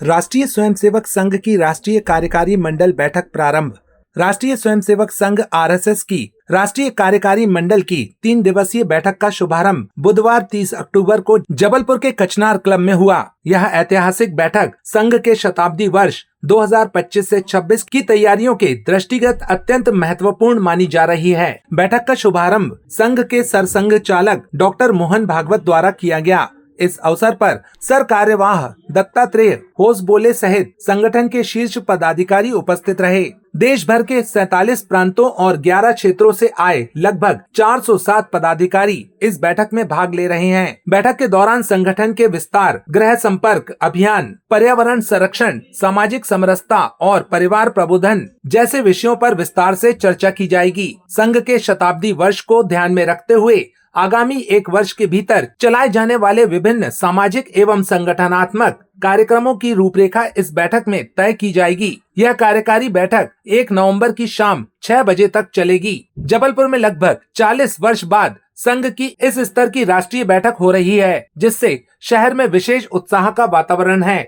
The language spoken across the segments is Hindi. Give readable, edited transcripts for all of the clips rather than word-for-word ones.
राष्ट्रीय स्वयंसेवक संघ की राष्ट्रीय कार्यकारी मंडल बैठक प्रारंभ। राष्ट्रीय स्वयंसेवक संघ आरएसएस की राष्ट्रीय कार्यकारी मंडल की 3 दिवसीय बैठक का शुभारंभ बुधवार 30 अक्टूबर को जबलपुर के कचनार क्लब में हुआ। यह ऐतिहासिक बैठक संघ के शताब्दी वर्ष 2025 से 26 की तैयारियों के दृष्टिगत अत्यंत महत्वपूर्ण मानी जा रही है। बैठक का शुभारंभ संघ के सरसंघ चालक डॉक्टर मोहन भागवत द्वारा किया गया। इस अवसर पर सर कार्यवाह दत्तात्रेय होसबोले सहित संगठन के शीर्ष पदाधिकारी उपस्थित रहे। देश भर के 47 प्रांतों और 11 क्षेत्रों से आए लगभग 407 पदाधिकारी इस बैठक में भाग ले रहे हैं। बैठक के दौरान संगठन के विस्तार, गृह संपर्क अभियान, पर्यावरण संरक्षण, सामाजिक समरसता और परिवार प्रबोधन जैसे विषयों पर विस्तार से चर्चा की जाएगी। संघ के शताब्दी वर्ष को ध्यान में रखते हुए आगामी 1 वर्ष के भीतर चलाए जाने वाले विभिन्न सामाजिक एवं संगठनात्मक कार्यक्रमों की रूपरेखा इस बैठक में तय की जाएगी। यह कार्यकारी बैठक 1 नवंबर की शाम 6 बजे तक चलेगी। जबलपुर में लगभग 40 वर्ष बाद संघ की इस स्तर की राष्ट्रीय बैठक हो रही है, जिससे शहर में विशेष उत्साह का वातावरण है।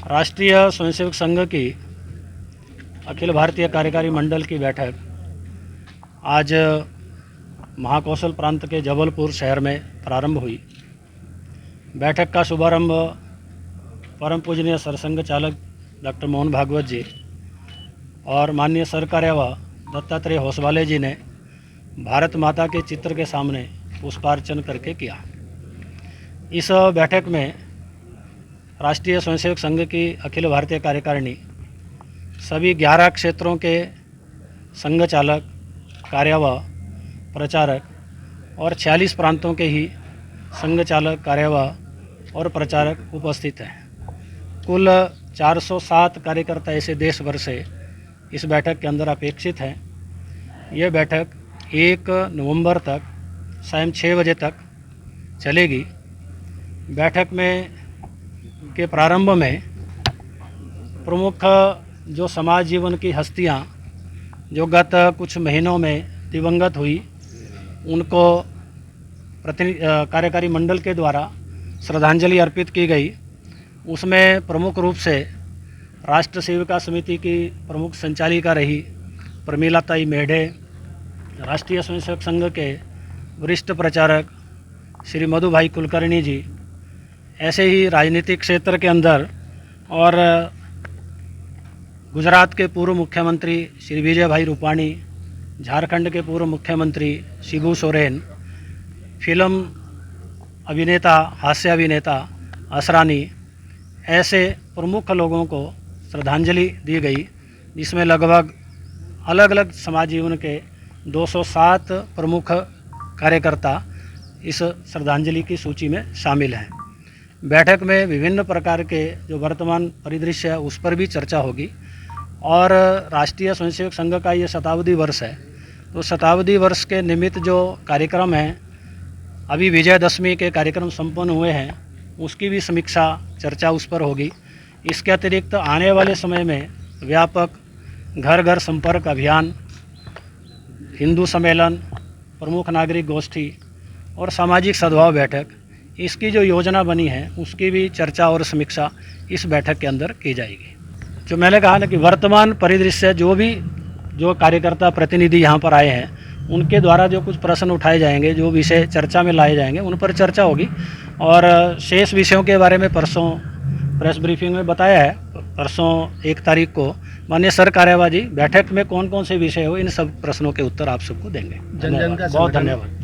राष्ट्रीय स्वयंसेवक संघ की अखिल भारतीय कार्यकारी मंडल की बैठक आज महाकौशल प्रांत के जबलपुर शहर में प्रारंभ हुई। बैठक का शुभारंभ परम पूजनीय सरसंघ चालक डॉक्टर मोहन भागवत जी और माननीय सर कार्यवाह दत्तात्रेय होसबोले जी ने भारत माता के चित्र के सामने पुष्पार्चन करके किया। इस बैठक में राष्ट्रीय स्वयंसेवक संघ की अखिल भारतीय कार्यकारिणी सभी 11 क्षेत्रों के संघ चालक, कार्यवाह, प्रचारक और 46 प्रांतों के ही संघ चालक, कार्यवाह और प्रचारक उपस्थित हैं। कुल 407 कार्यकर्ता ऐसे देश भर से इस बैठक के अंदर अपेक्षित हैं। यह बैठक 1 नवंबर तक शाम 6 बजे तक चलेगी। बैठक में के प्रारंभ में प्रमुख जो समाज जीवन की हस्तियां जो गत कुछ महीनों में दिवंगत हुई, उनको कार्यकारी मंडल के द्वारा श्रद्धांजलि अर्पित की गई। उसमें प्रमुख रूप से राष्ट्र सेविका समिति की प्रमुख संचालिका रही प्रमिलाताई मेढे, राष्ट्रीय स्वयंसेवक संघ के वरिष्ठ प्रचारक श्री मधु भाई कुलकर्णी जी, ऐसे ही राजनीतिक क्षेत्र के अंदर और गुजरात के पूर्व मुख्यमंत्री श्री विजय भाई रूपाणी, झारखंड के पूर्व मुख्यमंत्री शिबू सोरेन, फिल्म अभिनेता, हास्य अभिनेता असरानी, ऐसे प्रमुख लोगों को श्रद्धांजलि दी गई, जिसमें लगभग अलग अलग समाज जीवन के 207 प्रमुख कार्यकर्ता इस श्रद्धांजलि की सूची में शामिल हैं। बैठक में विभिन्न प्रकार के जो वर्तमान परिदृश्य है उस पर भी चर्चा होगी और राष्ट्रीय स्वयंसेवक संघ का ये शताब्दी वर्ष है, तो शताब्दी वर्ष के निमित्त जो कार्यक्रम हैं, अभी विजयदशमी के कार्यक्रम संपन्न हुए हैं, उसकी भी समीक्षा चर्चा उस पर होगी। इसके अतिरिक्त आने वाले समय में व्यापक घर घर संपर्क अभियान, हिंदू सम्मेलन, प्रमुख नागरिक गोष्ठी और सामाजिक सद्भाव बैठक, इसकी जो योजना बनी है उसकी भी चर्चा और समीक्षा इस बैठक के अंदर की जाएगी। जो मैंने कहा ना कि वर्तमान परिदृश्य जो कार्यकर्ता प्रतिनिधि यहाँ पर आए हैं, उनके द्वारा जो कुछ प्रश्न उठाए जाएंगे, जो विषय चर्चा में लाए जाएंगे, उन पर चर्चा होगी और शेष विषयों के बारे में परसों प्रेस ब्रीफिंग में बताया है। परसों 1 तारीख को माननीय सर कार्यवाह जी बैठक में कौन कौन से विषय हो, इन सब प्रश्नों के उत्तर आप सबको देंगे। बहुत धन्यवाद।